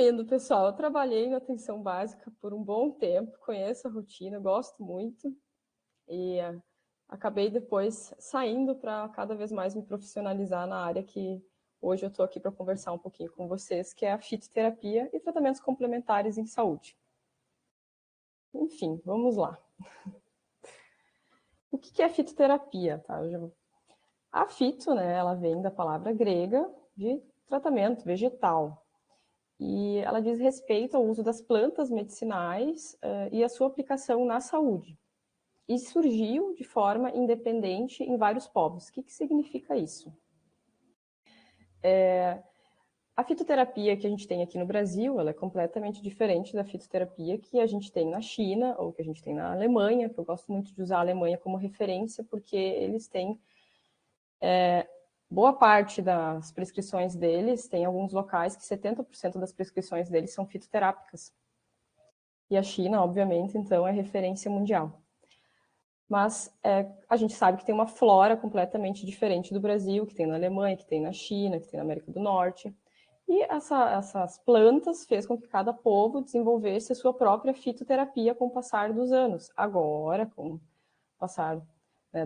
Resumindo, pessoal, eu trabalhei na atenção básica por um bom tempo, conheço a rotina, gosto muito e acabei depois saindo para cada vez mais me profissionalizar na área que hoje eu estou aqui para conversar um pouquinho com vocês, que é a fitoterapia e tratamentos complementares em saúde. Enfim, vamos lá. O que é fitoterapia? Tá? A fito, né, ela vem da palavra grega de tratamento vegetal. E ela diz respeito ao uso das plantas medicinais e a sua aplicação na saúde. E surgiu de forma independente em vários povos. O que significa isso? A fitoterapia que a gente tem aqui no Brasil, ela é completamente diferente da fitoterapia que a gente tem na China ou que a gente tem na Alemanha, que eu gosto muito de usar a Alemanha como referência, porque eles têm boa parte das prescrições deles, tem alguns locais que 70% das prescrições deles são fitoterápicas. E a China, obviamente, então, é referência mundial. Mas a gente sabe que tem uma flora completamente diferente do Brasil, que tem na Alemanha, que tem na China, que tem na América do Norte. E essas plantas fez com que cada povo desenvolvesse a sua própria fitoterapia com o passar dos anos. Agora, com o passar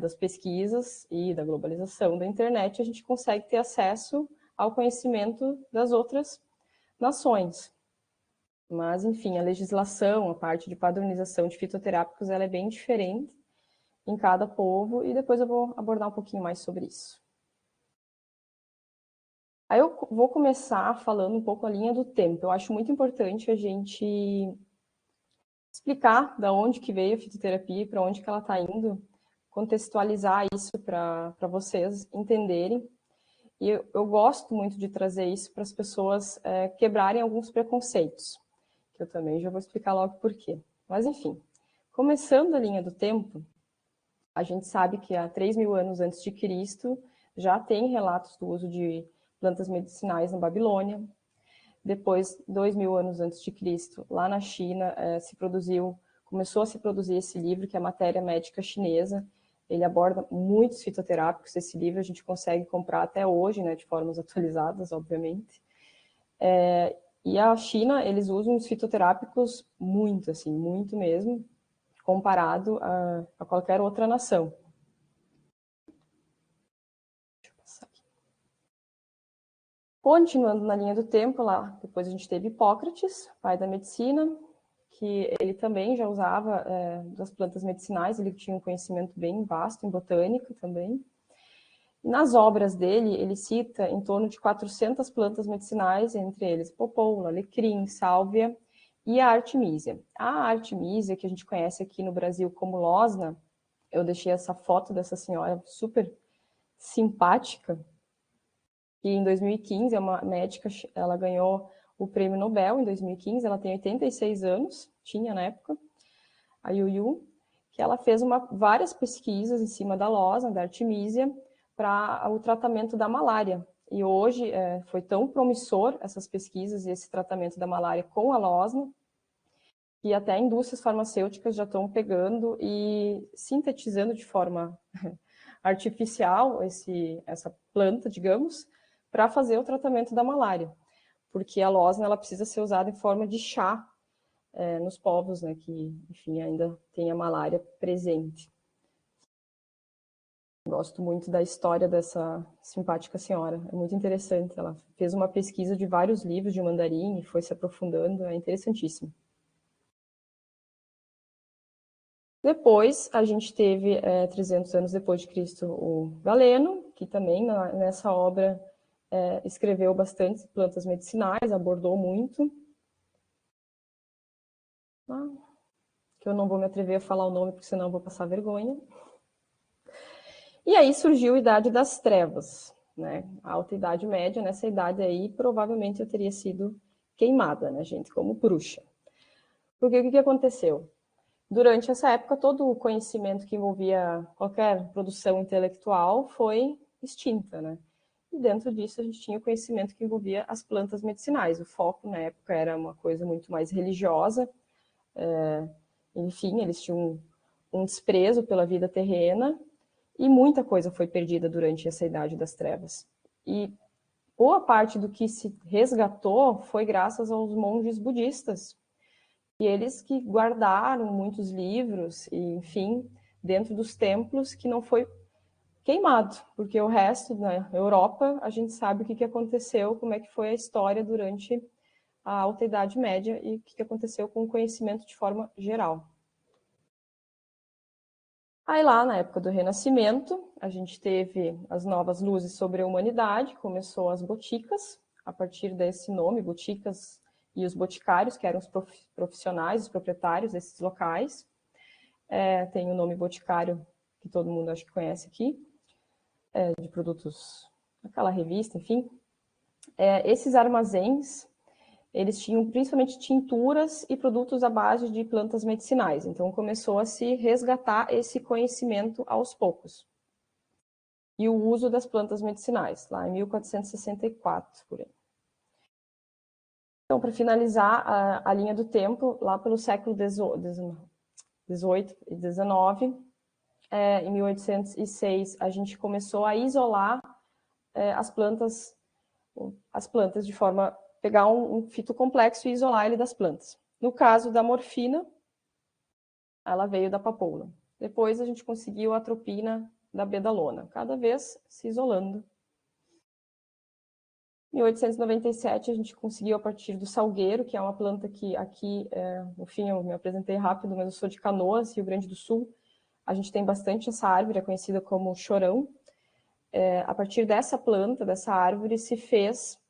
das pesquisas e da globalização da internet, a gente consegue ter acesso ao conhecimento das outras nações. Mas, enfim, a legislação, a parte de padronização de fitoterápicos, ela é bem diferente em cada povo, e depois eu vou abordar um pouquinho mais sobre isso. Aí eu vou começar falando um pouco a linha do tempo. Eu acho muito importante a gente explicar da onde que veio a fitoterapia e para onde que ela está indo, contextualizar isso para vocês entenderem. E eu gosto muito de trazer isso para as pessoas quebrarem alguns preconceitos, que eu também já vou explicar logo por quê. Mas, enfim, começando a linha do tempo, a gente sabe que há 3.000 anos antes de Cristo já tem relatos do uso de plantas medicinais na Babilônia. Depois, 2.000 anos antes de Cristo, lá na China, começou a se produzir esse livro, que é a Matéria Médica Chinesa. Ele aborda muitos fitoterápicos. Esse livro a gente consegue comprar até hoje, né, de formas atualizadas, obviamente. E a China, eles usam os fitoterápicos muito, assim, muito mesmo, comparado a qualquer outra nação. Deixa eu passar aqui. Continuando na linha do tempo, lá depois a gente teve Hipócrates, pai da medicina, que ele também já usava das plantas medicinais, ele tinha um conhecimento bem vasto em botânica também. Nas obras dele, ele cita em torno de 400 plantas medicinais, entre eles popola, alecrim, sálvia e a artemísia. A artemísia, que a gente conhece aqui no Brasil como losna, eu deixei essa foto dessa senhora super simpática, que em 2015 é uma médica, ela ganhou o prêmio Nobel em 2015, ela tem 86 anos, tinha na época, a Yuyu, que ela fez várias pesquisas em cima da losna, da artemísia, para o tratamento da malária. E hoje foi tão promissor essas pesquisas e esse tratamento da malária com a losna, que até indústrias farmacêuticas já estão pegando e sintetizando de forma artificial essa planta, digamos, para fazer o tratamento da malária. Porque a losna ela precisa ser usada em forma de chá nos povos, né, que, enfim, ainda tem a malária presente. Gosto muito da história dessa simpática senhora, é muito interessante. Ela fez uma pesquisa de vários livros de mandarim e foi se aprofundando, é interessantíssimo. Depois, a gente teve, 300 anos depois de Cristo, o Galeno, que também nessa obra escreveu bastante plantas medicinais, abordou muito. Que eu não vou me atrever a falar o nome, porque senão eu vou passar vergonha. E aí surgiu a Idade das Trevas, né? A Alta Idade Média, nessa idade aí, provavelmente eu teria sido queimada, né, gente, como bruxa. Porque o que aconteceu? Durante essa época, todo o conhecimento que envolvia qualquer produção intelectual foi extinta, né? E dentro disso a gente tinha o conhecimento que envolvia as plantas medicinais. O foco na época era uma coisa muito mais religiosa. Enfim, eles tinham um desprezo pela vida terrena e muita coisa foi perdida durante essa Idade das Trevas. E boa parte do que se resgatou foi graças aos monges budistas, e eles que guardaram muitos livros, e, enfim, dentro dos templos, que não foi queimado, porque o resto, na Europa, a gente sabe o que aconteceu, como é que foi a história durante a Alta Idade Média e o que aconteceu com o conhecimento de forma geral. Aí lá, na época do Renascimento, a gente teve as novas luzes sobre a humanidade, começou as boticas, a partir desse nome, boticas, e os boticários, que eram os profissionais, os proprietários desses locais. Tem o nome boticário, que todo mundo acho que conhece aqui, de produtos, aquela revista, enfim. Esses armazéns, eles tinham principalmente tinturas e produtos à base de plantas medicinais. Então, começou a se resgatar esse conhecimento aos poucos. E o uso das plantas medicinais, lá em 1464, por aí. Então, para finalizar a linha do tempo, lá pelo século XVIII e XIX, em 1806, a gente começou a isolar as plantas de forma pegar um fito complexo e isolar ele das plantas. No caso da morfina, ela veio da papoula. Depois a gente conseguiu a atropina da bedalona, cada vez se isolando. Em 1897 a gente conseguiu a partir do salgueiro, que é uma planta que aqui, no fim eu me apresentei rápido, mas eu sou de Canoas, Rio Grande do Sul. A gente tem bastante essa árvore, é conhecida como chorão. A partir dessa planta, dessa árvore, se fez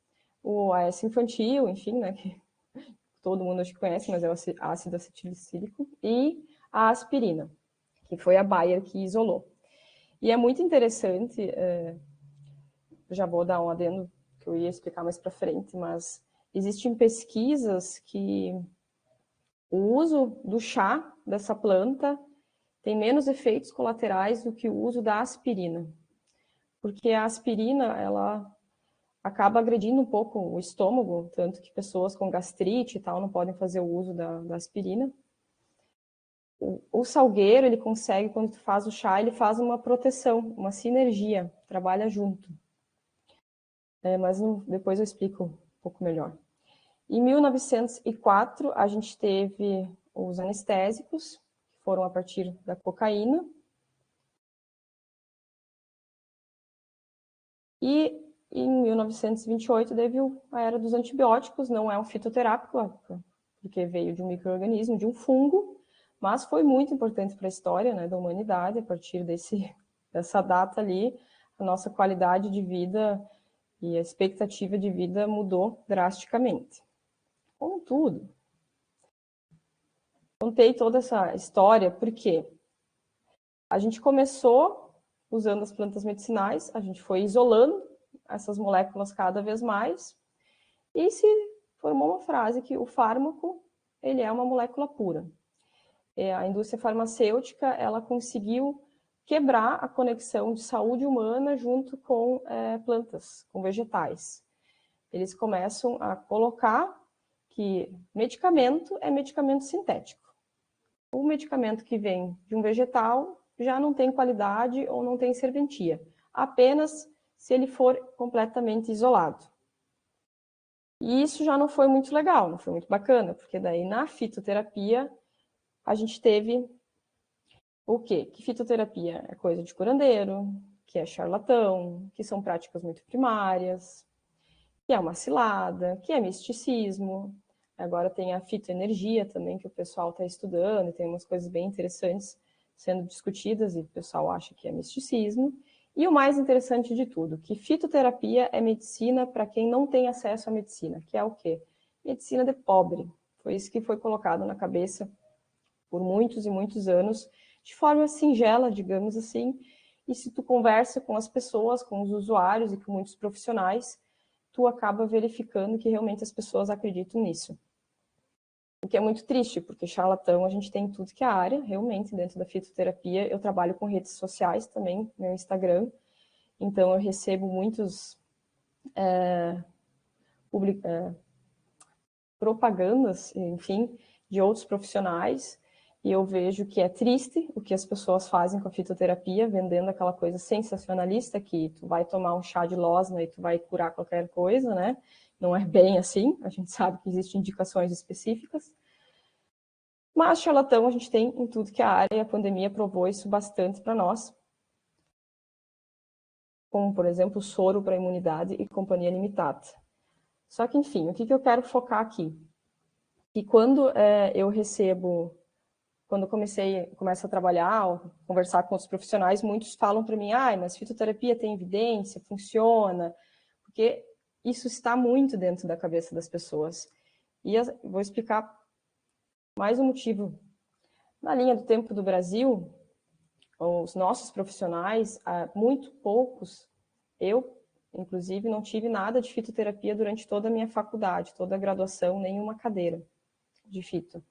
o AS infantil, enfim, né, que todo mundo acho que conhece, mas é o ácido acetilcílico, e a aspirina, que foi a Bayer que isolou. E é muito interessante, já vou dar um adendo que eu ia explicar mais para frente, mas existem pesquisas que o uso do chá dessa planta tem menos efeitos colaterais do que o uso da aspirina, porque a aspirina, ela acaba agredindo um pouco o estômago, tanto que pessoas com gastrite e tal não podem fazer o uso da aspirina. O salgueiro, ele consegue, quando tu faz o chá, ele faz uma proteção, uma sinergia, trabalha junto. Mas depois eu explico um pouco melhor. Em 1904, a gente teve os anestésicos, que foram a partir da cocaína. E em 1928 teve a era dos antibióticos, não é um fitoterápico, porque veio de um micro-organismo, de um fungo, mas foi muito importante para a história, né, da humanidade. A partir dessa data ali, a nossa qualidade de vida e a expectativa de vida mudou drasticamente. Contudo, contei toda essa história porque a gente começou usando as plantas medicinais, a gente foi isolando essas moléculas cada vez mais, e se formou uma frase que o fármaco, ele é uma molécula pura. A indústria farmacêutica, ela conseguiu quebrar a conexão de saúde humana junto com plantas, com vegetais. Eles começam a colocar que medicamento é medicamento sintético. O medicamento que vem de um vegetal já não tem qualidade ou não tem serventia, apenas se ele for completamente isolado. E isso já não foi muito legal, não foi muito bacana, porque daí na fitoterapia a gente teve o quê? Que fitoterapia é coisa de curandeiro, que é charlatão, que são práticas muito primárias, que é uma cilada, que é misticismo. Agora tem a fitoenergia também, que o pessoal está estudando, e tem umas coisas bem interessantes sendo discutidas, e o pessoal acha que é misticismo. E o mais interessante de tudo, que fitoterapia é medicina para quem não tem acesso à medicina, que é o quê? Medicina de pobre. Foi isso que foi colocado na cabeça por muitos e muitos anos, de forma singela, digamos assim, e se tu conversa com as pessoas, com os usuários e com muitos profissionais, tu acaba verificando que realmente as pessoas acreditam nisso. O que é muito triste, porque charlatão a gente tem em tudo que é área, realmente, dentro da fitoterapia. Eu trabalho com redes sociais também, meu Instagram, então eu recebo muitos propagandas, enfim, de outros profissionais E eu vejo que é triste o que as pessoas fazem com a fitoterapia, vendendo aquela coisa sensacionalista, que tu vai tomar um chá de losna e tu vai curar qualquer coisa, né? Não é bem assim, a gente sabe que existem indicações específicas. Mas charlatão a gente tem em tudo que é área, e a pandemia provou isso bastante para nós. Como, por exemplo, soro para imunidade e companhia limitada. Só que, enfim, o que eu quero focar aqui? Que quando eu recebo, quando eu começo a trabalhar, conversar com outros profissionais, muitos falam para mim, mas fitoterapia tem evidência, funciona, porque isso está muito dentro da cabeça das pessoas. E eu vou explicar mais um motivo. Na linha do tempo do Brasil, os nossos profissionais, muito poucos, eu, inclusive, não tive nada de fitoterapia durante toda a minha faculdade, toda a graduação, nenhuma cadeira de fito.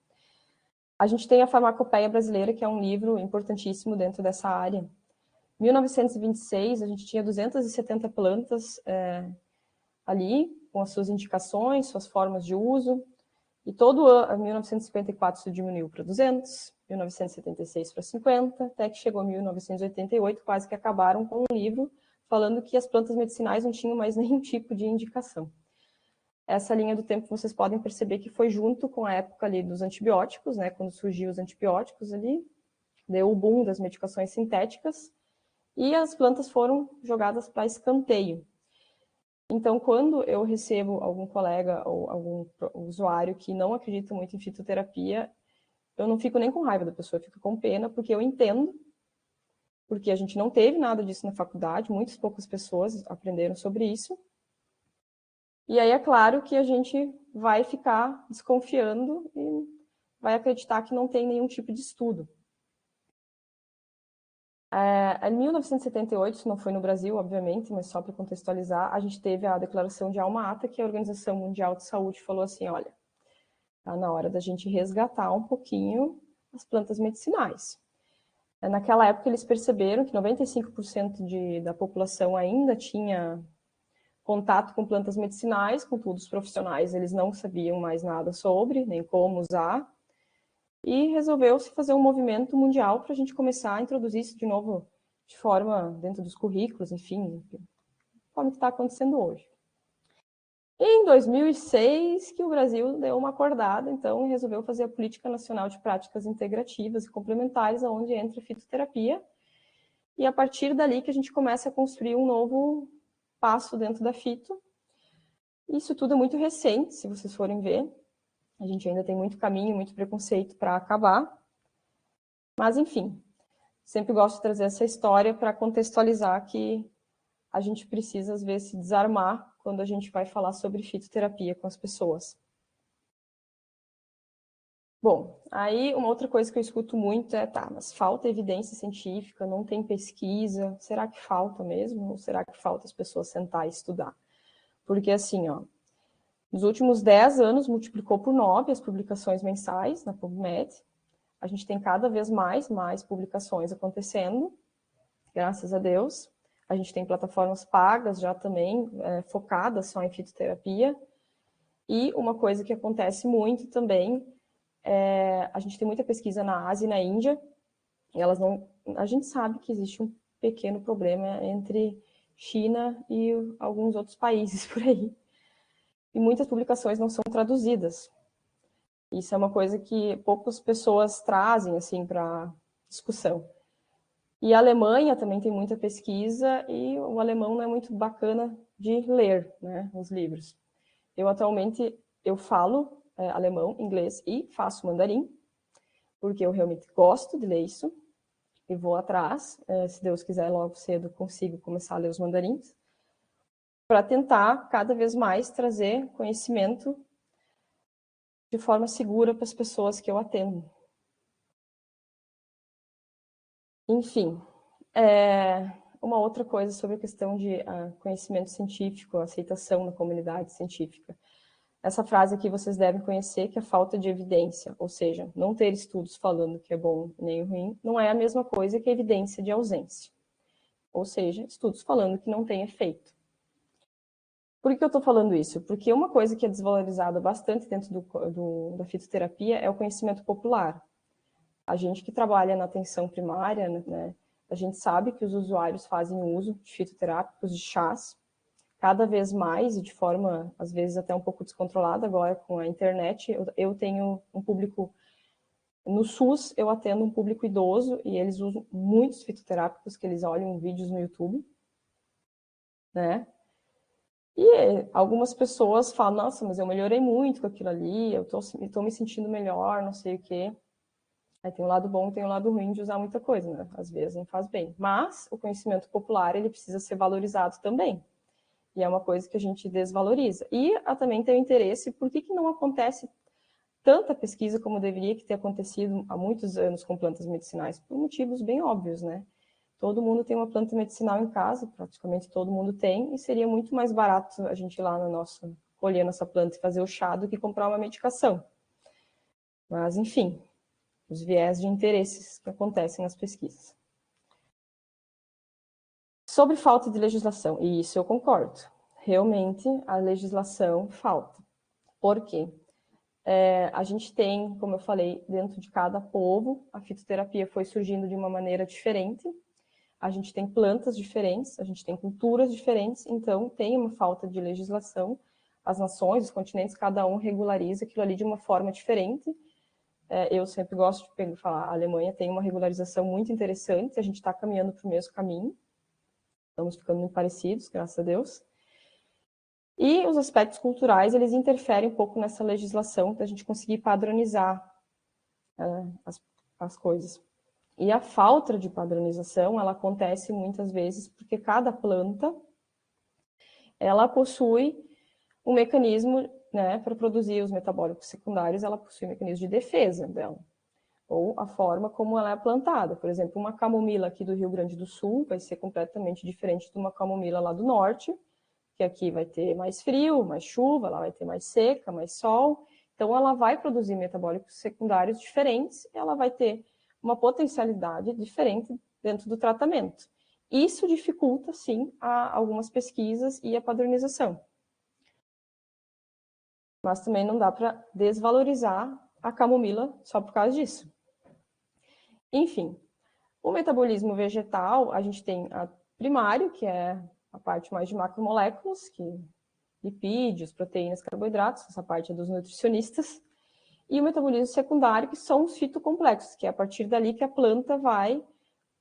A gente tem a Farmacopeia Brasileira, que é um livro importantíssimo dentro dessa área. Em 1926, a gente tinha 270 plantas ali, com as suas indicações, suas formas de uso, e todo ano, em 1954, isso diminuiu para 200, 1976 para 50, até que chegou em 1988, quase que acabaram com um livro falando que as plantas medicinais não tinham mais nenhum tipo de indicação. Essa linha do tempo vocês podem perceber que foi junto com a época ali dos antibióticos, né, quando surgiu os antibióticos ali, deu o boom das medicações sintéticas, e as plantas foram jogadas para escanteio. Então, quando eu recebo algum colega ou algum usuário que não acredita muito em fitoterapia, eu não fico nem com raiva da pessoa, eu fico com pena, porque eu entendo, porque a gente não teve nada disso na faculdade, muitas poucas pessoas aprenderam sobre isso. E aí é claro que a gente vai ficar desconfiando e vai acreditar que não tem nenhum tipo de estudo. Em 1978, isso não foi no Brasil, obviamente, mas só para contextualizar, a gente teve a declaração de Alma Ata, que a Organização Mundial de Saúde falou assim, olha, está na hora da gente resgatar um pouquinho as plantas medicinais. Naquela época, eles perceberam que 95% da população ainda tinha contato com plantas medicinais, contudo, os profissionais eles não sabiam mais nada sobre, nem como usar, e resolveu-se fazer um movimento mundial para a gente começar a introduzir isso de novo de forma dentro dos currículos, enfim, conforme está acontecendo hoje. Em 2006, que o Brasil deu uma acordada, então, e resolveu fazer a Política Nacional de Práticas Integrativas e Complementares, onde entra a fitoterapia, e a partir dali que a gente começa a construir um novo passo dentro da fito. Isso tudo é muito recente, se vocês forem ver. A gente ainda tem muito caminho, muito preconceito para acabar. Mas, enfim, sempre gosto de trazer essa história para contextualizar que a gente precisa, às vezes, se desarmar quando a gente vai falar sobre fitoterapia com as pessoas. Bom, aí uma outra coisa que eu escuto muito é, mas falta evidência científica, não tem pesquisa, será que falta mesmo? Ou será que falta as pessoas sentar e estudar? Porque assim, nos últimos 10 anos multiplicou por 9 as publicações mensais na PubMed, a gente tem cada vez mais publicações acontecendo, graças a Deus. A gente tem plataformas pagas já também, focadas só em fitoterapia. E uma coisa que acontece muito também, a gente tem muita pesquisa na Ásia e na Índia, e elas não... A gente sabe que existe um pequeno problema entre China e alguns outros países por aí. E muitas publicações não são traduzidas. Isso é uma coisa que poucas pessoas trazem assim para discussão. E a Alemanha também tem muita pesquisa e o alemão não é muito bacana de ler, né, os livros. Eu atualmente falo alemão, inglês e faço mandarim, porque eu realmente gosto de ler isso e vou atrás. Se Deus quiser, logo cedo consigo começar a ler os mandarins, para tentar cada vez mais trazer conhecimento de forma segura para as pessoas que eu atendo. Enfim, uma outra coisa sobre a questão de conhecimento científico, aceitação na comunidade científica. Essa frase aqui vocês devem conhecer, que é falta de evidência, ou seja, não ter estudos falando que é bom nem ruim, não é a mesma coisa que evidência de ausência. Ou seja, estudos falando que não tem efeito. Por que eu estou falando isso? Porque uma coisa que é desvalorizada bastante dentro da fitoterapia é o conhecimento popular. A gente que trabalha na atenção primária, né, a gente sabe que os usuários fazem uso de fitoterápicos, de chás, cada vez mais e de forma, às vezes, até um pouco descontrolada agora com a internet. Eu tenho um público... No SUS, eu atendo um público idoso e eles usam muitos fitoterápicos, que eles olham vídeos no YouTube, né? E algumas pessoas falam, nossa, mas eu melhorei muito com aquilo ali, eu tô me sentindo melhor, não sei o quê. Aí tem o lado bom e tem o lado ruim de usar muita coisa, né? Às vezes não faz bem. Mas o conhecimento popular, ele precisa ser valorizado também. E é uma coisa que a gente desvaloriza. E também tem o interesse, por que não acontece tanta pesquisa como deveria ter acontecido há muitos anos com plantas medicinais? Por motivos bem óbvios, né? Todo mundo tem uma planta medicinal em casa, praticamente todo mundo tem, e seria muito mais barato a gente ir lá no nosso, colher nossa planta e fazer o chá do que comprar uma medicação. Mas, enfim, os viés de interesses que acontecem nas pesquisas. Sobre falta de legislação, e isso eu concordo. Realmente, a legislação falta. Por quê? A gente tem, como eu falei, dentro de cada povo, a fitoterapia foi surgindo de uma maneira diferente. A gente tem plantas diferentes, a gente tem culturas diferentes, então tem uma falta de legislação. As nações, os continentes, cada um regulariza aquilo ali de uma forma diferente. Eu sempre gosto de falar, a Alemanha tem uma regularização muito interessante, a gente está caminhando para o mesmo caminho, estamos ficando muito parecidos, graças a Deus. E os aspectos culturais, eles interferem um pouco nessa legislação para a gente conseguir padronizar as coisas. E a falta de padronização, ela acontece muitas vezes porque cada planta, ela possui um mecanismo, né, para produzir os metabólicos secundários, ela possui um mecanismo de defesa dela, ou a forma como ela é plantada. Por exemplo, uma camomila aqui do Rio Grande do Sul vai ser completamente diferente de uma camomila lá do norte, que aqui vai ter mais frio, mais chuva, lá vai ter mais seca, mais sol. Então, ela vai produzir metabólicos secundários diferentes, e ela vai ter uma potencialidade diferente dentro do tratamento. Isso dificulta, sim, algumas pesquisas e a padronização. Mas também não dá para desvalorizar a camomila só por causa disso. Enfim, o metabolismo vegetal, a gente tem a primário, que é a parte mais de macromoléculas, que lipídios, proteínas, carboidratos, essa parte é dos nutricionistas, e o metabolismo secundário, que são os fitocomplexos, que é a partir dali que a planta vai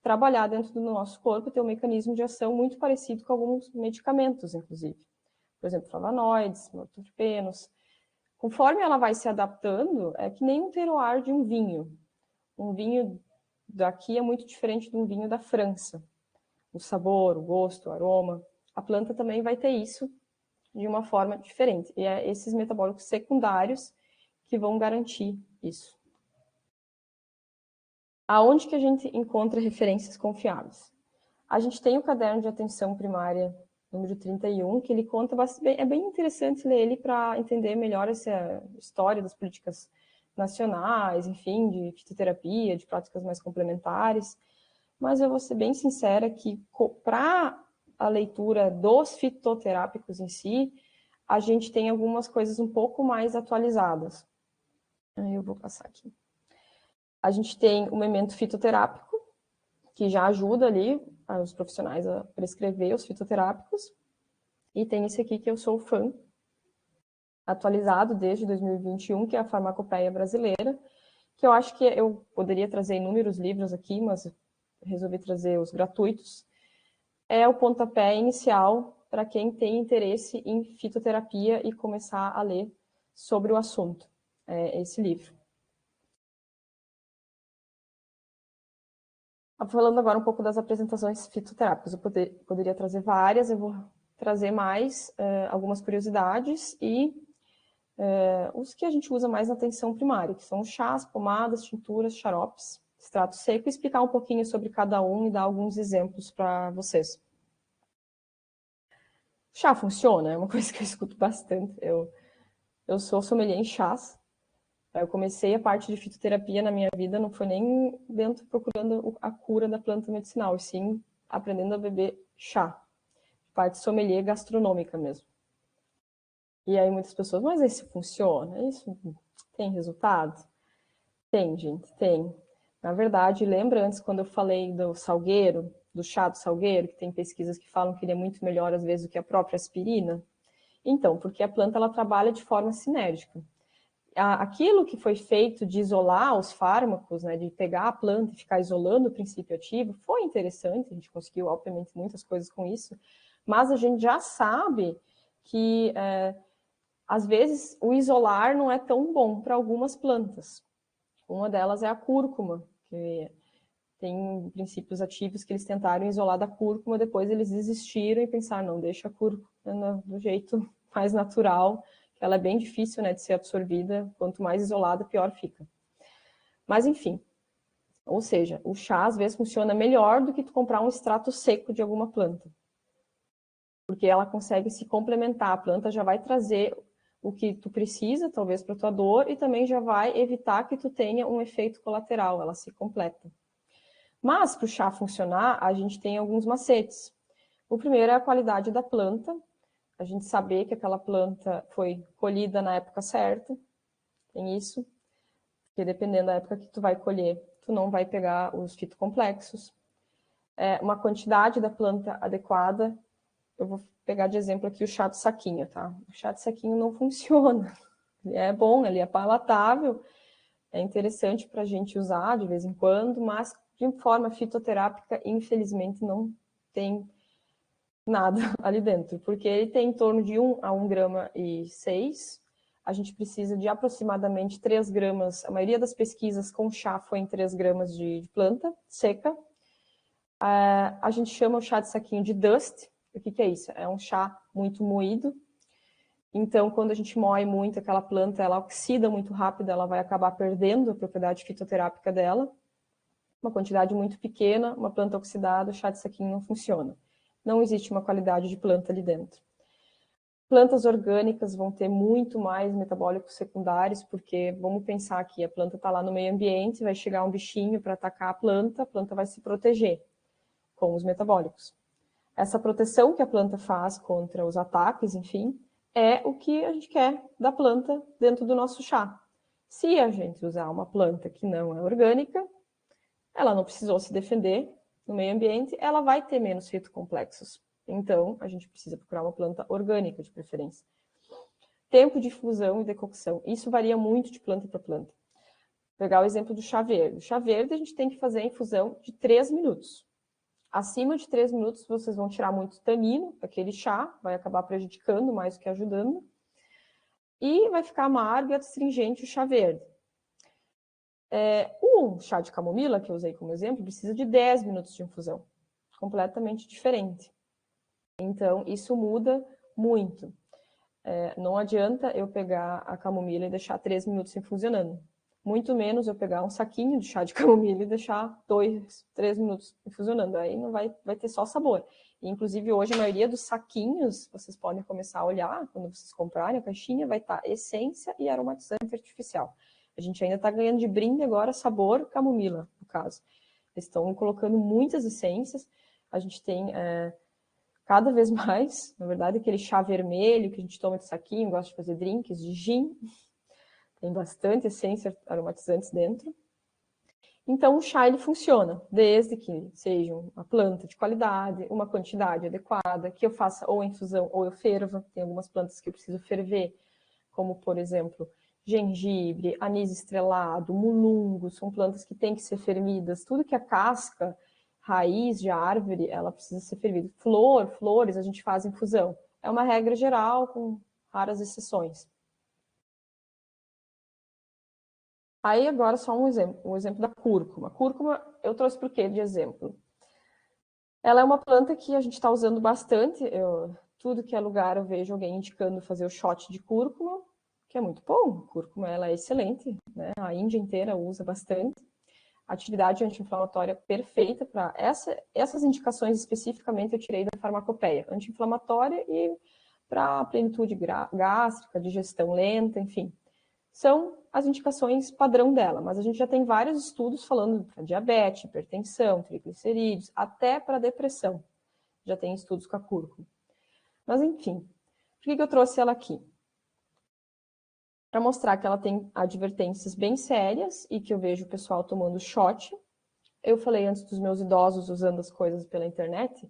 trabalhar dentro do nosso corpo, ter um mecanismo de ação muito parecido com alguns medicamentos, inclusive. Por exemplo, flavonoides, monoterpenos. Conforme ela vai se adaptando, é que nem um terroir de um vinho. Um vinho daqui é muito diferente de um vinho da França. O sabor, o gosto, o aroma. A planta também vai ter isso de uma forma diferente. E é esses metabólicos secundários que vão garantir isso. Aonde que a gente encontra referências confiáveis? A gente tem o caderno de atenção primária número 31, que ele conta bastante, é bem interessante ler ele para entender melhor essa história das políticas nacionais, enfim, de fitoterapia, de práticas mais complementares. Mas eu vou ser bem sincera que para a leitura dos fitoterápicos em si, a gente tem algumas coisas um pouco mais atualizadas. Eu vou passar aqui. A gente tem o memento fitoterápico, que já ajuda ali os profissionais a prescrever os fitoterápicos. E tem esse aqui que eu sou fã, atualizado desde 2021, que é a Farmacopeia Brasileira, que eu acho que eu poderia trazer inúmeros livros aqui, mas resolvi trazer os gratuitos. É o pontapé inicial para quem tem interesse em fitoterapia e começar a ler sobre o assunto, esse livro. Falando agora um pouco das apresentações fitoterápicas, eu poderia trazer várias, eu vou trazer mais algumas curiosidades e os que a gente usa mais na atenção primária, que são chás, pomadas, tinturas, xaropes, extrato seco, e explicar um pouquinho sobre cada um e dar alguns exemplos para vocês. Chá funciona? É uma coisa que eu escuto bastante. Eu sou sommelier em chás. Eu comecei a parte de fitoterapia na minha vida, não foi nem dentro procurando a cura da planta medicinal, e sim aprendendo a beber chá. Parte sommelier gastronômica mesmo. E aí muitas pessoas, mas isso funciona? Isso tem resultado? Tem, gente, tem. Na verdade, lembra antes quando eu falei do salgueiro, do chá do salgueiro, que tem pesquisas que falam que ele é muito melhor às vezes do que a própria aspirina? Então, porque a planta ela trabalha de forma sinérgica. Aquilo que foi feito de isolar os fármacos, né, de pegar a planta e ficar isolando o princípio ativo, foi interessante, a gente conseguiu, obviamente, muitas coisas com isso, mas a gente já sabe que, às vezes, o isolar não é tão bom para algumas plantas. Uma delas é a cúrcuma, que tem princípios ativos que eles tentaram isolar da cúrcuma, depois eles desistiram e pensaram, não, deixa a cúrcuma do jeito mais natural, que ela é bem difícil, né, de ser absorvida, quanto mais isolada, pior fica. Mas, enfim, ou seja, o chá às vezes funciona melhor do que tu comprar um extrato seco de alguma planta, porque ela consegue se complementar, a planta já vai trazer o que tu precisa, talvez para tua dor, e também já vai evitar que tu tenha um efeito colateral, ela se completa. Mas, para o chá funcionar, a gente tem alguns macetes. O primeiro é a qualidade da planta, a gente saber que aquela planta foi colhida na época certa, tem isso, porque dependendo da época que tu vai colher, tu não vai pegar os fitocomplexos. Uma quantidade da planta adequada, eu vou pegar de exemplo aqui o chá de saquinho, tá? O chá de saquinho não funciona, ele é bom, ele é palatável, é interessante para a gente usar de vez em quando, mas de forma fitoterápica, infelizmente, não tem nada ali dentro, porque ele tem em torno de 1 a 1,6 grama. A gente precisa de aproximadamente 3 gramas, a maioria das pesquisas com chá foi em 3 gramas de planta seca. A gente chama o chá de saquinho de dust. O que é isso? É um chá muito moído. Então, quando a gente moe muito aquela planta, ela oxida muito rápido, ela vai acabar perdendo a propriedade fitoterápica dela. Uma quantidade muito pequena, uma planta oxidada, o chá de saquinho não funciona. Não existe uma qualidade de planta ali dentro. Plantas orgânicas vão ter muito mais metabólicos secundários, porque vamos pensar que a planta está lá no meio ambiente, vai chegar um bichinho para atacar a planta vai se proteger com os metabólicos. Essa proteção que a planta faz contra os ataques, enfim, é o que a gente quer da planta dentro do nosso chá. Se a gente usar uma planta que não é orgânica, ela não precisou se defender no meio ambiente, ela vai ter menos fitocomplexos. Então, a gente precisa procurar uma planta orgânica, de preferência. Tempo de infusão e decocção. Isso varia muito de planta para planta. Vou pegar o exemplo do chá verde. O chá verde, a gente tem que fazer a infusão de 3 minutos. Acima de 3 minutos, vocês vão tirar muito tanino daquele chá, vai acabar prejudicando mais do que ajudando. E vai ficar amargo e astringente o chá verde. O chá de camomila, que eu usei como exemplo, precisa de 10 minutos de infusão. Completamente diferente. Então, isso muda muito. Não adianta eu pegar a camomila e deixar 3 minutos infusionando. Muito menos eu pegar um saquinho de chá de camomila e deixar 2, 3 minutos infusionando. Aí não vai ter só sabor. E, inclusive, hoje, a maioria dos saquinhos, vocês podem começar a olhar, quando vocês comprarem a caixinha, vai estar essência e aromatizante artificial. A gente ainda está ganhando de brinde agora sabor camomila, no caso. Eles estão colocando muitas essências. A gente tem cada vez mais, na verdade, aquele chá vermelho que a gente toma de saquinho, gosta de fazer drinks de gin. Tem bastante essência aromatizantes dentro. Então, o chá ele funciona, desde que seja uma planta de qualidade, uma quantidade adequada, que eu faça ou infusão ou eu ferva. Tem algumas plantas que eu preciso ferver, como, por exemplo, gengibre, anis estrelado, mulungo, são plantas que têm que ser fervidas. Tudo que é casca, raiz de árvore, ela precisa ser fervida. Flores, a gente faz infusão. É uma regra geral, com raras exceções. Aí agora só um exemplo da cúrcuma. Cúrcuma eu trouxe por quê de exemplo? Ela é uma planta que a gente está usando bastante. Tudo que é lugar eu vejo alguém indicando fazer o shot de cúrcuma, que é muito bom. A cúrcuma ela é excelente, né? A Índia inteira usa bastante. Atividade anti-inflamatória perfeita para essas indicações especificamente eu tirei da farmacopeia. Anti-inflamatória e para plenitude gástrica, digestão lenta, enfim. São as indicações padrão dela, mas a gente já tem vários estudos falando para diabetes, hipertensão, triglicerídeos, até para depressão. Já tem estudos com a cúrcuma. Mas, enfim, por que eu trouxe ela aqui? para mostrar que ela tem advertências bem sérias e que eu vejo o pessoal tomando shot. Eu falei antes dos meus idosos usando as coisas pela internet.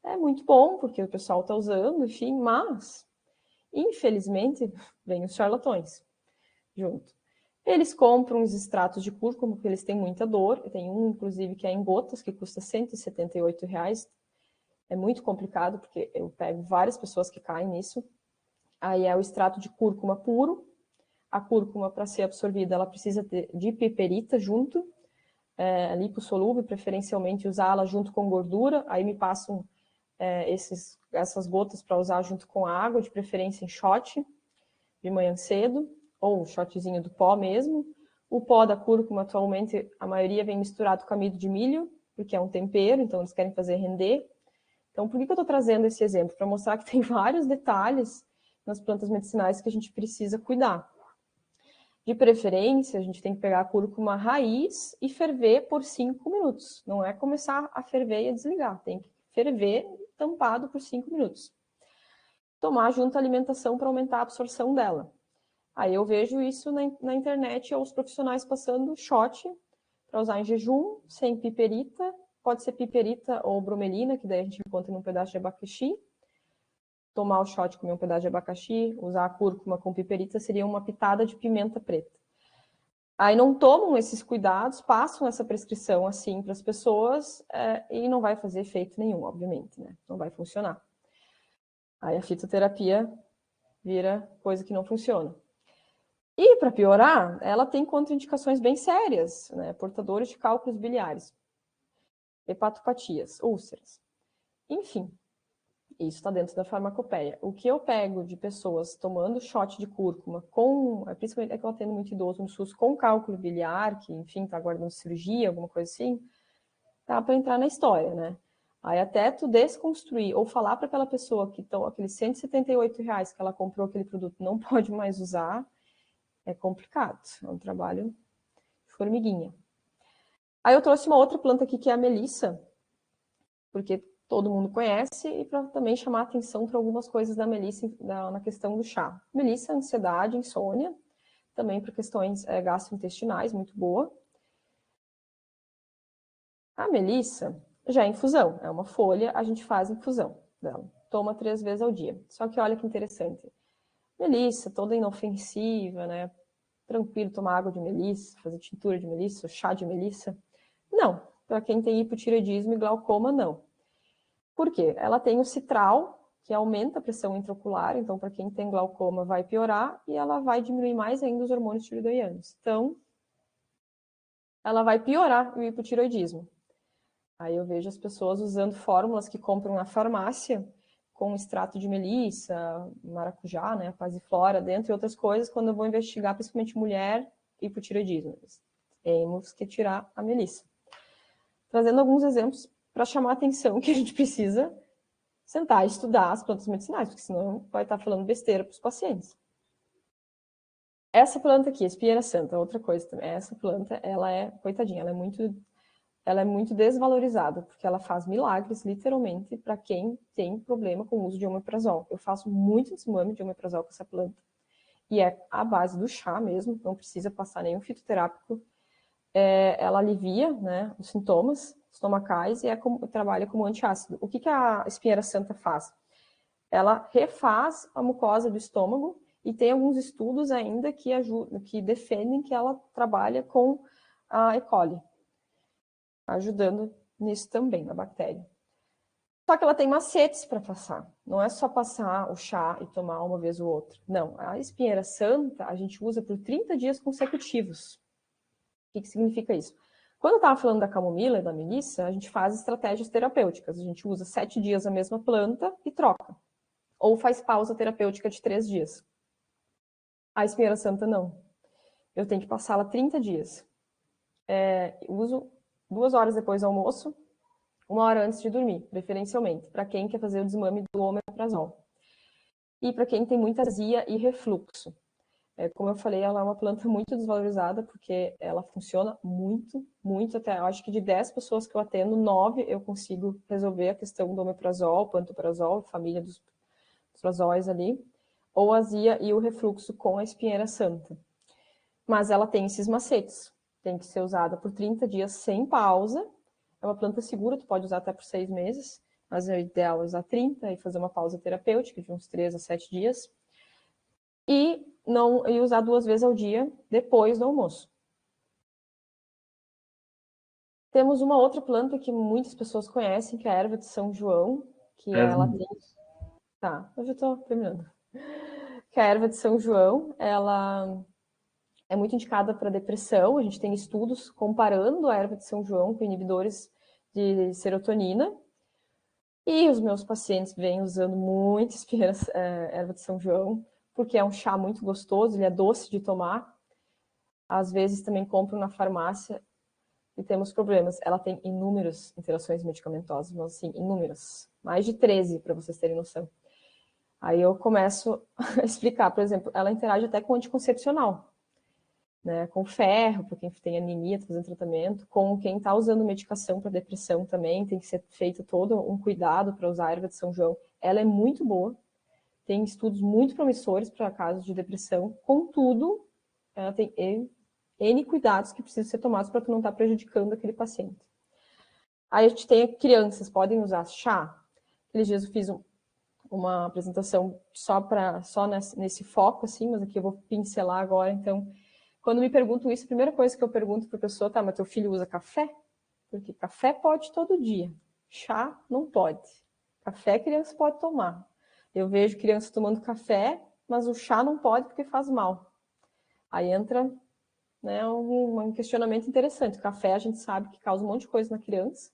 É muito bom, porque o pessoal está usando, enfim, mas, infelizmente, vem os charlatões junto. Eles compram os extratos de cúrcuma, porque eles têm muita dor. Tem um, inclusive, que é em gotas, que custa R$ 178. É muito complicado, porque eu pego várias pessoas que caem nisso. Aí é o extrato de cúrcuma puro. A cúrcuma, para ser absorvida, ela precisa de piperita junto, lipossolúvel, preferencialmente usá-la junto com gordura. Aí me passam essas gotas para usar junto com a água, de preferência em shot, de manhã cedo, ou shotzinho do pó mesmo. O pó da cúrcuma, atualmente, a maioria vem misturado com amido de milho, porque é um tempero, então eles querem fazer render. Então, por que eu estou trazendo esse exemplo? Para mostrar que tem vários detalhes nas plantas medicinais que a gente precisa cuidar. De preferência, a gente tem que pegar a cúrcuma raiz e ferver por 5 minutos. Não é começar a ferver e a desligar, tem que ferver tampado por 5 minutos. Tomar junto a alimentação para aumentar a absorção dela. Aí eu vejo isso na internet, os profissionais passando shot para usar em jejum, sem piperita. Pode ser piperita ou bromelina, que daí a gente encontra num pedaço de abacaxi. Tomar o shot, comer um pedaço de abacaxi, usar a cúrcuma com piperita seria uma pitada de pimenta preta. Aí não tomam esses cuidados, passam essa prescrição assim para as pessoas e não vai fazer efeito nenhum, obviamente, né? Não vai funcionar. Aí a fitoterapia vira coisa que não funciona. E, para piorar, ela tem contraindicações bem sérias, né? Portadores de cálculos biliares, hepatopatias, úlceras. Enfim, isso está dentro da farmacopeia. O que eu pego de pessoas tomando shot de cúrcuma, principalmente é que eu atendo muito idoso no SUS, com cálculo biliar, que, enfim, está aguardando cirurgia, alguma coisa assim, tá para entrar na história, né? Aí até tu desconstruir, ou falar para aquela pessoa que aqueles R$ 178 que ela comprou aquele produto não pode mais usar, é complicado. É um trabalho de formiguinha. Aí eu trouxe uma outra planta aqui, que é a melissa, porque todo mundo conhece, e para também chamar atenção para algumas coisas da melissa na questão do chá. Melissa, ansiedade, insônia, também para questões gastrointestinais, muito boa. A melissa já é infusão, é uma folha, a gente faz infusão dela. Toma 3 vezes ao dia. Só que olha que interessante. Melissa, toda inofensiva, né? Tranquilo tomar água de melissa, fazer tintura de melissa, chá de melissa. Não, para quem tem hipotireoidismo e glaucoma, não. Por quê? Ela tem o citral, que aumenta a pressão intraocular, então para quem tem glaucoma vai piorar, e ela vai diminuir mais ainda os hormônios tireoidianos. Então, ela vai piorar o hipotireoidismo. Aí eu vejo as pessoas usando fórmulas que compram na farmácia, com extrato de melissa, maracujá, né, passiflora, dentre outras coisas, quando eu vou investigar, principalmente mulher, hipotireoidismo. Temos que tirar a melissa. Trazendo alguns exemplos para chamar a atenção que a gente precisa sentar e estudar as plantas medicinais, porque senão vai estar falando besteira para os pacientes. Essa planta aqui, espinheira santa, outra coisa também. Essa planta, ela é, coitadinha, ela é muito desvalorizada, porque ela faz milagres, literalmente, para quem tem problema com o uso de omeprazol. Eu faço muito desmame de omeprazol com essa planta. E é a base do chá mesmo, não precisa passar nenhum fitoterápico. Ela alivia, né, os sintomas estomacais e trabalha como antiácido. O que a espinheira santa faz? Ela refaz a mucosa do estômago e tem alguns estudos ainda que defendem que ela trabalha com a E. coli, ajudando nisso também, na bactéria. Só que ela tem macetes para passar. Não é só passar o chá e tomar uma vez ou outra. Não, a espinheira santa a gente usa por 30 dias consecutivos. O que significa isso? Quando eu estava falando da camomila e da melissa, a gente faz estratégias terapêuticas. A gente usa 7 dias a mesma planta e troca. Ou faz pausa terapêutica de 3 dias. A espinheira santa não. Eu tenho que passá-la 30 dias. Uso 2 horas depois do almoço, 1 hora antes de dormir, preferencialmente, para quem quer fazer o desmame do omeprazol. E para quem tem muita azia e refluxo. Como eu falei, ela é uma planta muito desvalorizada, porque ela funciona muito, muito, até acho que de 10 pessoas que eu atendo, 9 eu consigo resolver a questão do omeprazol, pantoprazol, família dos prazóis ali. ou azia e o refluxo com a espinheira santa. Mas ela tem esses macetes. Tem que ser usada por 30 dias sem pausa. É uma planta segura, tu pode usar até por 6 meses, mas é ideal usar 30 e fazer uma pausa terapêutica de uns 3 a 7 dias. E usar 2 vezes ao dia depois do almoço. Temos uma outra planta que muitas pessoas conhecem, que é a erva de São João, que ela tem... Tá, eu já estou terminando. Que a erva de São João, ela é muito indicada para depressão. A gente tem estudos comparando a erva de São João com inibidores de serotonina. E os meus pacientes vêm usando muito erva de São João, porque é um chá muito gostoso, ele é doce de tomar. Às vezes também compro na farmácia e temos problemas. Ela tem inúmeras interações medicamentosas, mas assim, inúmeras. Mais de 13, para vocês terem noção. Aí eu começo a explicar, por exemplo, ela interage até com anticoncepcional, né? Com ferro, para quem tem anemia, está fazendo tratamento, com quem está usando medicação para depressão também, tem que ser feito todo um cuidado para usar a erva de São João. Ela é muito boa, tem estudos muito promissores para casos de depressão, contudo, ela tem N cuidados que precisam ser tomados para tu não estar prejudicando aquele paciente. Aí a gente tem crianças, podem usar chá. Aqueles dias eu fiz uma apresentação só nesse foco, assim, mas aqui eu vou pincelar agora. Então, quando me perguntam isso, a primeira coisa que eu pergunto para a pessoa, tá, mas teu filho usa café? Porque café pode todo dia, chá não pode. Café a criança pode tomar. Eu vejo criança tomando café, mas o chá não pode porque faz mal. Aí entra, né, um questionamento interessante. O café a gente sabe que causa um monte de coisa na criança.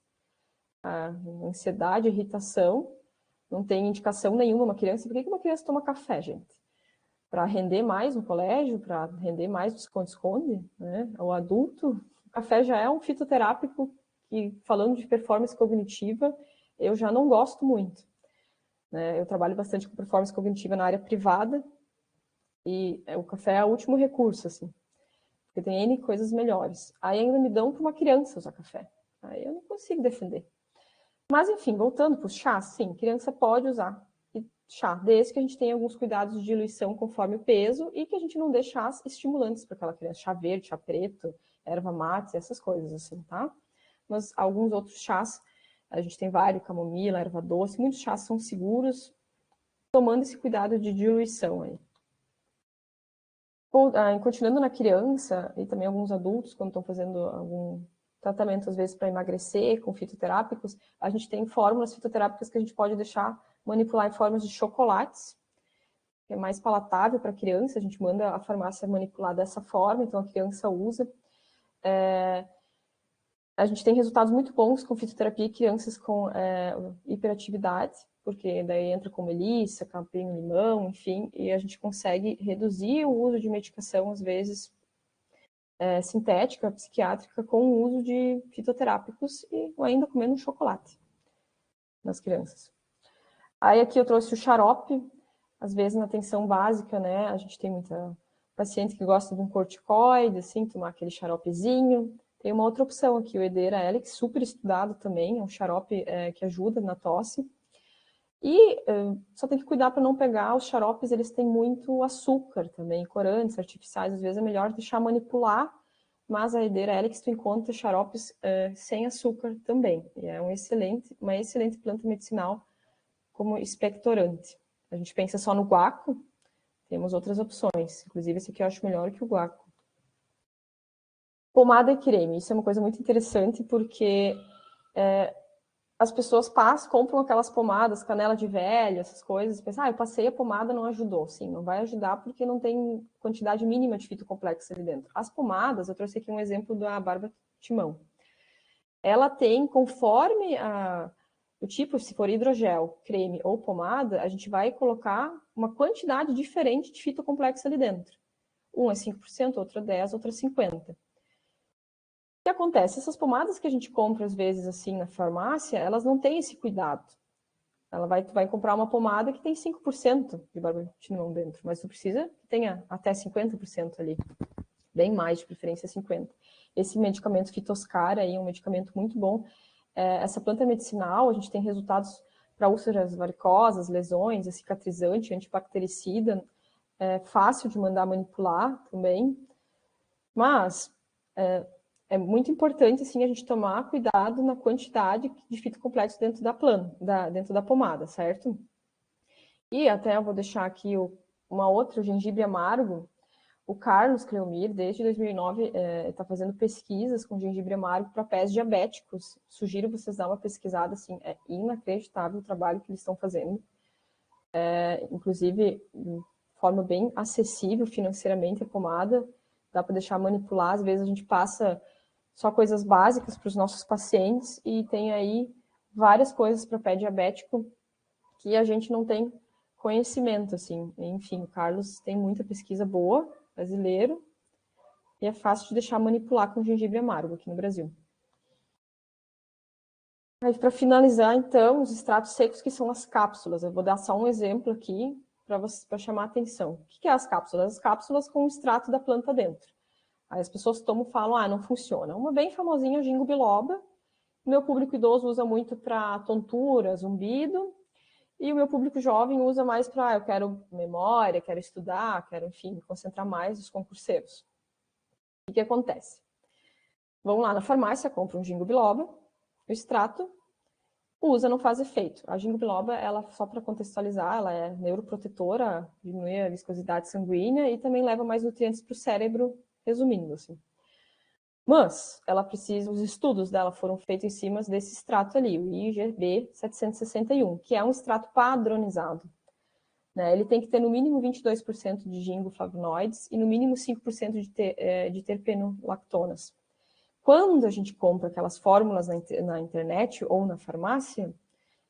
A ansiedade, irritação. Não tem indicação nenhuma uma criança. Por que uma criança toma café, gente? Para render mais no colégio, para render mais no esconde-esconde, né? O adulto, o café já é um fitoterápico que, falando de performance cognitiva, eu já não gosto muito, né? Eu trabalho bastante com performance cognitiva na área privada e o café é o último recurso, assim, porque tem N coisas melhores. Aí ainda me dão para uma criança usar café. Aí eu não consigo defender. Mas, enfim, voltando para os chás, sim, criança pode usar chá, desde que a gente tenha alguns cuidados de diluição conforme o peso e que a gente não dê chás estimulantes para aquela criança, chá verde, chá preto, erva mate, essas coisas assim, tá? Mas alguns outros chás, a gente tem vários, camomila, erva doce, muitos chás são seguros, tomando esse cuidado de diluição aí. Continuando na criança e também alguns adultos, quando estão fazendo algum tratamento, às vezes, para emagrecer, com fitoterápicos, a gente tem fórmulas fitoterápicas que a gente pode deixar manipular em formas de chocolates, que é mais palatável para a criança, a gente manda a farmácia manipular dessa forma, então a criança usa. A gente tem resultados muito bons com fitoterapia em crianças com hiperatividade, porque daí entra com melissa, capim, limão, enfim, e a gente consegue reduzir o uso de medicação, às vezes, sintética, psiquiátrica, com o uso de fitoterápicos e ainda comendo um chocolate nas crianças. Aí aqui eu trouxe o xarope, às vezes na atenção básica, né, a gente tem muita paciente que gosta de um corticoide, assim, tomar aquele xaropezinho. Tem uma outra opção aqui, o Edera Helix, super estudado também, é um xarope que ajuda na tosse. E só tem que cuidar para não pegar os xaropes, eles têm muito açúcar também, corantes artificiais, às vezes é melhor deixar manipular, mas a Edera Helix tu encontra xaropes sem açúcar também. E é uma excelente planta medicinal como expectorante. A gente pensa só no guaco, temos outras opções, inclusive esse aqui eu acho melhor que o guaco. Pomada e creme, isso é uma coisa muito interessante porque as pessoas compram aquelas pomadas, canela de velho, essas coisas, pensam, eu passei a pomada, não ajudou. Sim, não vai ajudar porque não tem quantidade mínima de fitocomplexo ali dentro. As pomadas, eu trouxe aqui um exemplo da barba timão. Ela tem, conforme o tipo, se for hidrogel, creme ou pomada, a gente vai colocar uma quantidade diferente de fitocomplexo ali dentro. Um é 5%, outro é 10%, outro é 50%. O que acontece? Essas pomadas que a gente compra, às vezes, assim, na farmácia, elas não têm esse cuidado. Tu vai comprar uma pomada que tem 5% de barbatinão dentro, mas tu precisa que tenha até 50% ali. Bem mais, de preferência 50%. Esse medicamento Fitoscar aí é um medicamento muito bom. Essa planta medicinal, a gente tem resultados para úlceras varicosas, lesões, é cicatrizante, antibactericida. é fácil de mandar manipular também, mas é muito importante, assim, a gente tomar cuidado na quantidade de fitocomplexo dentro da planta, dentro da pomada, certo? E até eu vou deixar aqui uma outra, o gengibre amargo. O Carlos Cleomir, desde 2009, está fazendo pesquisas com gengibre amargo para pés diabéticos. Sugiro vocês dar uma pesquisada, assim, é inacreditável o trabalho que eles estão fazendo. Inclusive, de forma bem acessível financeiramente a pomada, dá para deixar manipular. Às vezes a gente passa só coisas básicas para os nossos pacientes e tem aí várias coisas para pé diabético que a gente não tem conhecimento, assim. Enfim, o Carlos tem muita pesquisa boa, brasileiro, e é fácil de deixar manipular com gengibre amargo aqui no Brasil. Aí, para finalizar, então, os extratos secos, que são as cápsulas. Eu vou dar só um exemplo aqui para chamar a atenção. O que é as cápsulas? As cápsulas com o extrato da planta dentro. Aí as pessoas tomam e falam, não funciona. Uma bem famosinha, ginkgo biloba. O meu público idoso usa muito para tontura, zumbido. E o meu público jovem usa mais para, eu quero memória, quero estudar, quero, enfim, me concentrar mais nos concurseiros. O que acontece? Vão lá na farmácia, compram um ginkgo biloba, o extrato, usa, não faz efeito. A ginkgo biloba, ela, só para contextualizar, ela é neuroprotetora, diminui a viscosidade sanguínea e também leva mais nutrientes para o cérebro, resumindo, assim. Mas ela precisa, os estudos dela foram feitos em cima desse extrato ali, o IGB 761, que é um extrato padronizado. Né? Ele tem que ter no mínimo 22% de gingoflavonoides e no mínimo 5% de terpenolactonas. Quando a gente compra aquelas fórmulas na internet ou na farmácia,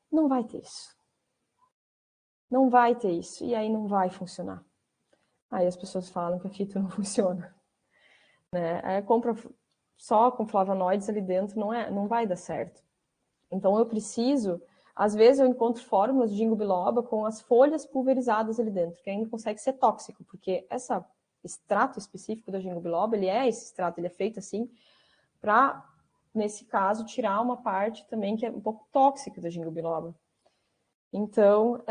não vai ter isso. Não vai ter isso, e aí não vai funcionar. Aí as pessoas falam que a fito não funciona. Né? Aí compra só com flavonoides ali dentro, não vai dar certo. Então eu preciso, às vezes eu encontro fórmulas de ginkgo biloba com as folhas pulverizadas ali dentro, que ainda consegue ser tóxico, porque esse extrato específico da ginkgo biloba, esse extrato, ele é feito assim, para, nesse caso, tirar uma parte também que é um pouco tóxica da ginkgo biloba. Então,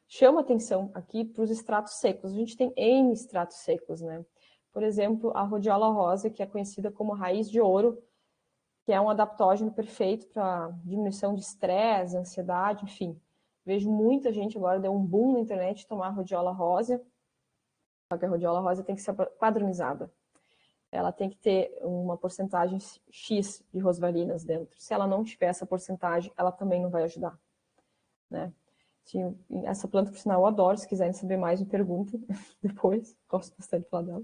chama atenção aqui para os extratos secos. A gente tem N extratos secos, né? Por exemplo, a rhodiola rosa, que é conhecida como raiz de ouro, que é um adaptógeno perfeito para diminuição de estresse, ansiedade, enfim. Vejo muita gente agora, deu um boom na internet tomar rhodiola rosa, só que a rhodiola rosa tem que ser padronizada. Ela tem que ter uma porcentagem X de rosvalinas dentro. Se ela não tiver essa porcentagem, ela também não vai ajudar. Né? Essa planta, por sinal, eu adoro. Se quiserem saber mais, me perguntem depois. Gosto bastante de falar dela.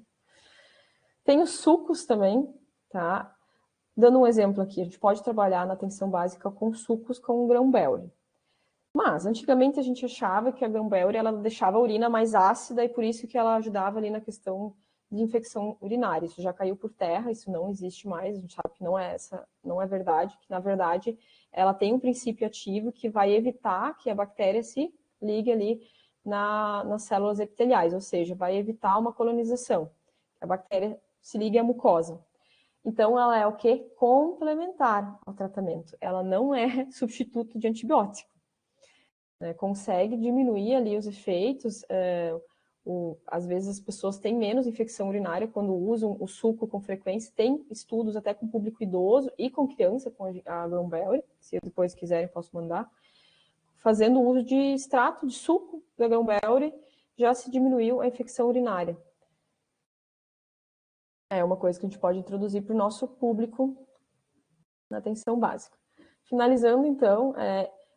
Tem os sucos também, tá? Dando um exemplo aqui, a gente pode trabalhar na atenção básica com sucos com grão-belly. Mas, antigamente, a gente achava que a grão-belly, ela deixava a urina mais ácida e por isso que ela ajudava ali na questão de infecção urinária. Isso já caiu por terra, isso não existe mais, a gente sabe que não é verdade, que na verdade ela tem um princípio ativo que vai evitar que a bactéria se ligue ali nas células epiteliais, ou seja, vai evitar uma colonização, que a bactéria se ligue à mucosa. Então, ela é o quê? Complementar ao tratamento. Ela não é substituto de antibiótico. Consegue diminuir ali os efeitos. Às vezes as pessoas têm menos infecção urinária quando usam o suco com frequência. Tem estudos até com público idoso e com criança, com a grão-belly. Se depois quiserem, posso mandar. Fazendo uso de extrato de suco da grão-belly, já se diminuiu a infecção urinária. É uma coisa que a gente pode introduzir para o nosso público na atenção básica. Finalizando, então,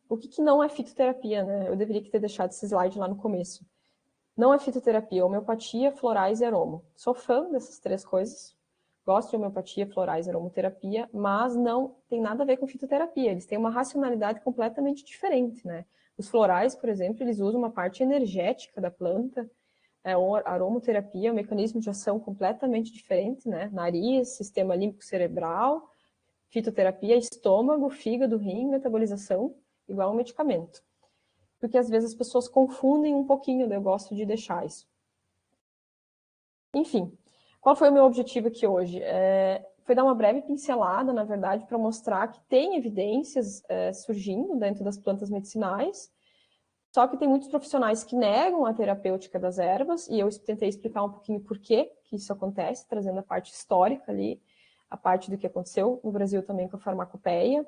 o que não é fitoterapia, né? Eu deveria ter deixado esse slide lá no começo. Não é fitoterapia, homeopatia, florais e aromo. Sou fã dessas três coisas. Gosto de homeopatia, florais e aromoterapia, mas não tem nada a ver com fitoterapia. Eles têm uma racionalidade completamente diferente, né? Os florais, por exemplo, eles usam uma parte energética da planta. A aromoterapia é um mecanismo de ação completamente diferente, né? Nariz, sistema límbico cerebral, fitoterapia, estômago, fígado, rim, metabolização, igual um medicamento. Porque às vezes as pessoas confundem um pouquinho, eu gosto de deixar isso. Enfim, qual foi o meu objetivo aqui hoje? Foi dar uma breve pincelada, na verdade, para mostrar que tem evidências surgindo dentro das plantas medicinais, Só que tem muitos profissionais que negam a terapêutica das ervas, e eu tentei explicar um pouquinho por que isso acontece, trazendo a parte histórica ali, a parte do que aconteceu no Brasil também com a farmacopeia,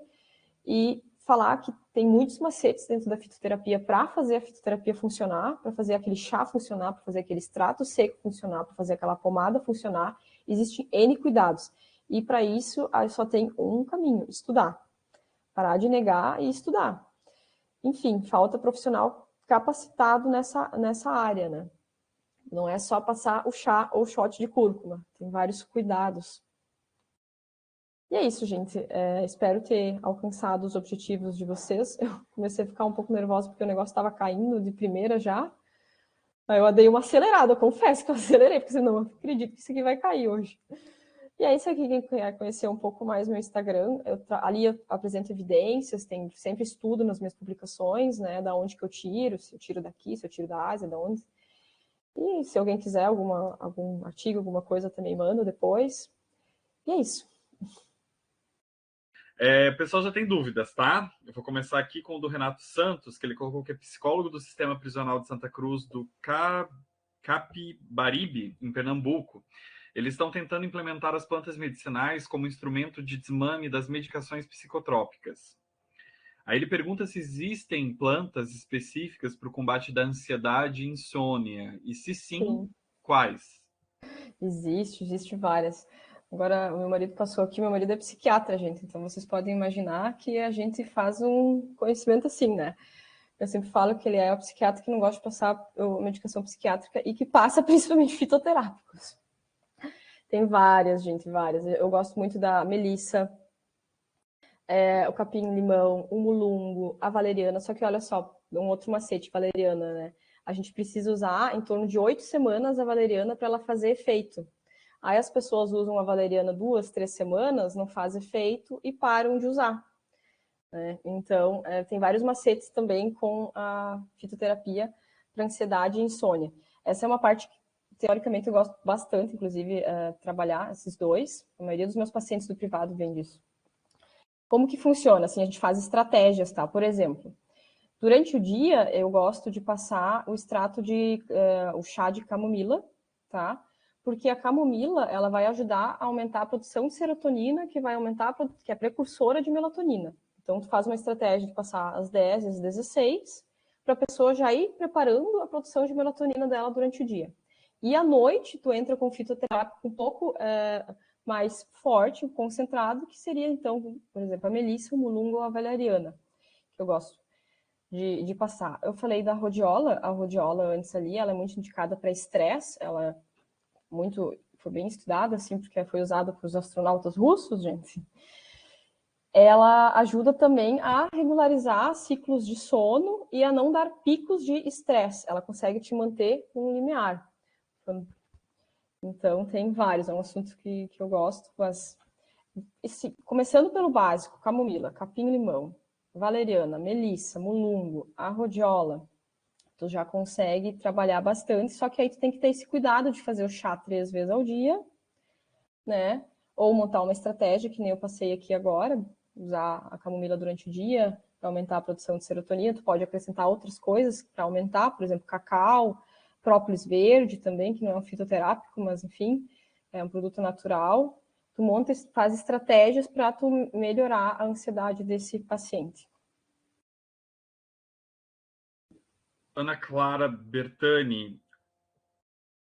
e falar que tem muitos macetes dentro da fitoterapia para fazer a fitoterapia funcionar, para fazer aquele chá funcionar, para fazer aquele extrato seco funcionar, para fazer aquela pomada funcionar. Existem N cuidados. E para isso, só tem um caminho: estudar. Parar de negar e estudar. Enfim, falta profissional capacitado nessa área, né? Não é só passar o chá ou o shot de cúrcuma, tem vários cuidados. E é isso, gente. Espero ter alcançado os objetivos de vocês. Eu comecei a ficar um pouco nervosa porque o negócio estava caindo de primeira já. Aí eu dei uma acelerada, eu confesso que eu acelerei, porque senão eu acredito que isso aqui vai cair hoje. E é isso aqui, quem quer conhecer um pouco mais meu Instagram, ali eu apresento evidências, tem sempre estudo nas minhas publicações, né, da onde que eu tiro, se eu tiro daqui, se eu tiro da Ásia, da onde. E se alguém quiser algum artigo, alguma coisa, também mando depois. E é isso. O pessoal já tem dúvidas, tá? Eu vou começar aqui com o do Renato Santos, que ele colocou que é psicólogo do Sistema Prisional de Santa Cruz do Capibaribe, em Pernambuco. Eles estão tentando implementar as plantas medicinais como instrumento de desmame das medicações psicotrópicas. Aí ele pergunta se existem plantas específicas para o combate da ansiedade e insônia. E se sim, quais? Existe várias. Agora, o meu marido passou aqui, meu marido é psiquiatra, gente, então vocês podem imaginar que a gente faz um conhecimento assim, né? Eu sempre falo que ele é o psiquiatra que não gosta de passar medicação psiquiátrica e que passa principalmente fitoterápicos. Tem várias, gente, várias. Eu gosto muito da melissa, o capim-limão, o mulungo, a valeriana, só que olha só, um outro macete, valeriana, né? A gente precisa usar em torno de 8 semanas a valeriana para ela fazer efeito. Aí as pessoas usam a valeriana 2, 3 semanas, não faz efeito e param de usar. Né? Então, tem vários macetes também com a fitoterapia para ansiedade e insônia. Essa é uma parte que, teoricamente, eu gosto bastante, inclusive, trabalhar esses dois. A maioria dos meus pacientes do privado vem disso. Como que funciona? Assim, a gente faz estratégias, tá? Por exemplo, durante o dia, eu gosto de passar o extrato o chá de camomila, tá? Porque a camomila, ela vai ajudar a aumentar a produção de serotonina, que vai aumentar, que é precursora de melatonina. Então, tu faz uma estratégia de passar às 10, às 16, para a pessoa já ir preparando a produção de melatonina dela durante o dia. E à noite, tu entra com fitoterápico um pouco mais forte, concentrado, que seria, então, por exemplo, a melissa, o mulungo ou a valeriana, que eu gosto de passar. Eu falei da rhodiola, a rhodiola antes ali, ela é muito indicada para estresse, ela foi bem estudada, assim, porque foi usada para os astronautas russos, gente. Ela ajuda também a regularizar ciclos de sono e a não dar picos de estresse. Ela consegue te manter um limiar. Então, tem vários, é um assunto que eu gosto, mas começando pelo básico, camomila, capim-limão, valeriana, melissa, mulungo, a rhodiola, tu já consegue trabalhar bastante, só que aí tu tem que ter esse cuidado de fazer o chá 3 vezes ao dia, né? Ou montar uma estratégia, que nem eu passei aqui agora, usar a camomila durante o dia para aumentar a produção de serotonina. Tu pode acrescentar outras coisas para aumentar, por exemplo, cacau, própolis verde também, que não é um fitoterápico, mas enfim, é um produto natural. Tu faz estratégias para tu melhorar a ansiedade desse paciente. Ana Clara Bertani,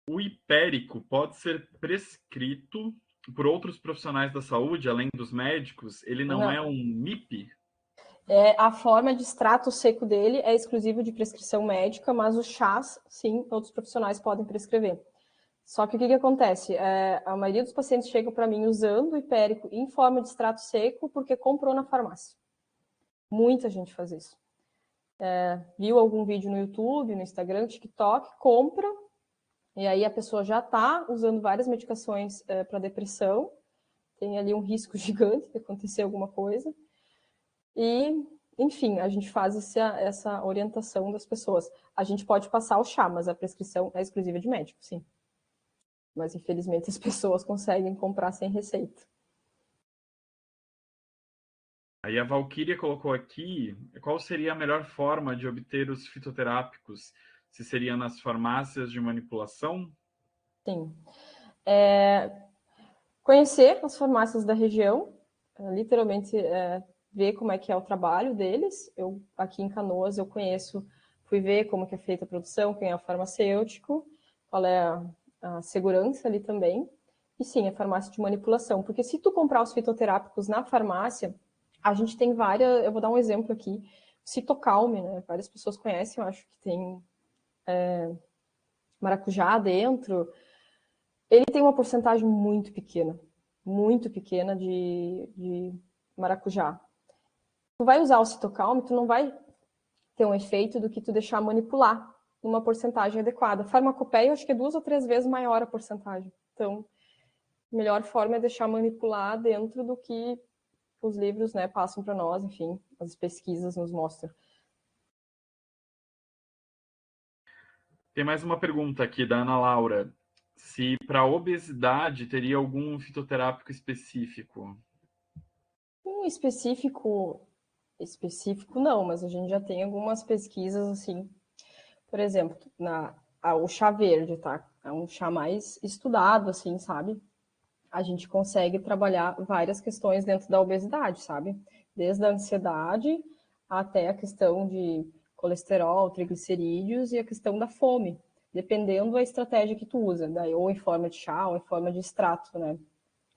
o hipérico pode ser prescrito por outros profissionais da saúde, além dos médicos? Ele não é um MIP? A forma de extrato seco dele é exclusivo de prescrição médica, mas os chás, sim, outros profissionais podem prescrever. Só que o que acontece? A maioria dos pacientes chegam para mim usando o hipérico em forma de extrato seco porque comprou na farmácia. Muita gente faz isso. Viu algum vídeo no YouTube, no Instagram, TikTok, compra, e aí a pessoa já está usando várias medicações para depressão, tem ali um risco gigante de acontecer alguma coisa, e, enfim, a gente faz essa orientação das pessoas. A gente pode passar o chá, mas a prescrição é exclusiva de médico, sim. Mas, infelizmente, as pessoas conseguem comprar sem receita. Aí a Valquíria colocou aqui, qual seria a melhor forma de obter os fitoterápicos? Se seria nas farmácias de manipulação? Sim. Conhecer as farmácias da região, literalmente ver como é que é o trabalho deles. Eu, aqui em Canoas, eu conheço, fui ver como que é feita a produção, quem é o farmacêutico, qual é a segurança ali também. E sim, a farmácia de manipulação. Porque se tu comprar os fitoterápicos na farmácia, a gente tem várias, eu vou dar um exemplo aqui, Citocalme, né? Várias pessoas conhecem, eu acho que tem maracujá dentro. Ele tem uma porcentagem muito pequena de maracujá. Tu vai usar o citocalme, tu não vai ter um efeito do que tu deixar manipular numa porcentagem adequada. Farmacopeia, eu acho que é 2 ou 3 vezes maior a porcentagem. Então, a melhor forma é deixar manipular dentro do que os livros, né, passam para nós, enfim, as pesquisas nos mostram. Tem mais uma pergunta aqui da Ana Laura. Se para obesidade teria algum fitoterápico específico? Um específico não, mas a gente já tem algumas pesquisas assim. Por exemplo, o chá verde, tá? É um chá mais estudado, assim, sabe? A gente consegue trabalhar várias questões dentro da obesidade, sabe? Desde a ansiedade até a questão de colesterol, triglicerídeos e a questão da fome, dependendo da estratégia que tu usa, daí, ou em forma de chá ou em forma de extrato, né?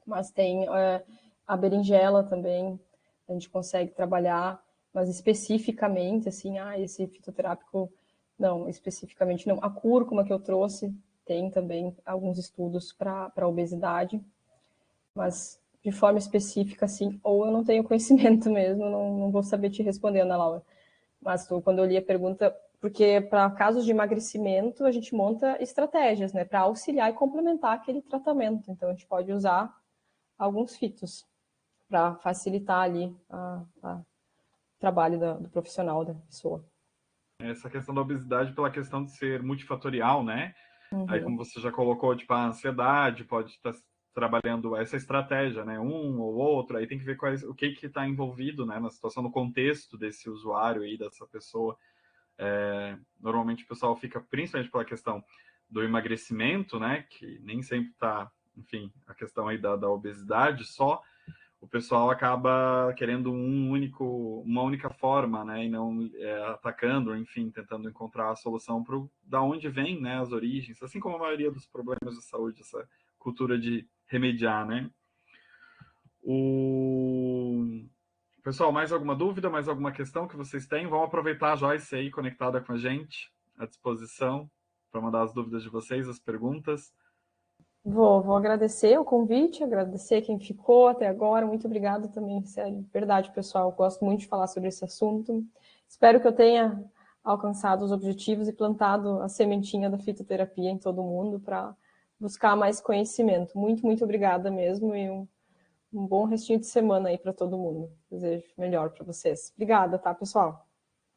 Mas tem a berinjela também, a gente consegue trabalhar, mas especificamente, assim, esse fitoterápico, não, especificamente não. A cúrcuma que eu trouxe, tem também alguns estudos para obesidade, mas de forma específica, assim, ou eu não tenho conhecimento mesmo, não vou saber te responder, Ana Laura. Mas quando eu li a pergunta, porque para casos de emagrecimento, a gente monta estratégias, né, para auxiliar e complementar aquele tratamento. Então, a gente pode usar alguns fitos para facilitar ali o trabalho do profissional, da pessoa. Essa questão da obesidade pela questão de ser multifatorial, né? Aí, como Uhum. você já colocou, tipo, a ansiedade pode estar trabalhando essa estratégia, né? Um ou outro, aí tem que ver o que está envolvido, né? Na situação, no contexto desse usuário aí, dessa pessoa. Normalmente o pessoal fica, principalmente pela questão do emagrecimento, né? Que nem sempre está, enfim, a questão aí da obesidade só, o pessoal acaba querendo uma única forma, né, e não atacando, enfim, tentando encontrar a solução para da onde vem, né, as origens, assim como a maioria dos problemas de saúde, essa cultura de remediar, né. Pessoal, mais alguma dúvida, mais alguma questão que vocês têm? Vamos aproveitar a Joyce aí conectada com a gente, à disposição, para mandar as dúvidas de vocês, as perguntas. Vou agradecer o convite, agradecer quem ficou até agora. Muito obrigada também, sério. Verdade, pessoal. Eu gosto muito de falar sobre esse assunto. Espero que eu tenha alcançado os objetivos e plantado a sementinha da fitoterapia em todo mundo para buscar mais conhecimento. Muito obrigada mesmo e um bom restinho de semana aí para todo mundo. Desejo melhor para vocês. Obrigada, tá, pessoal?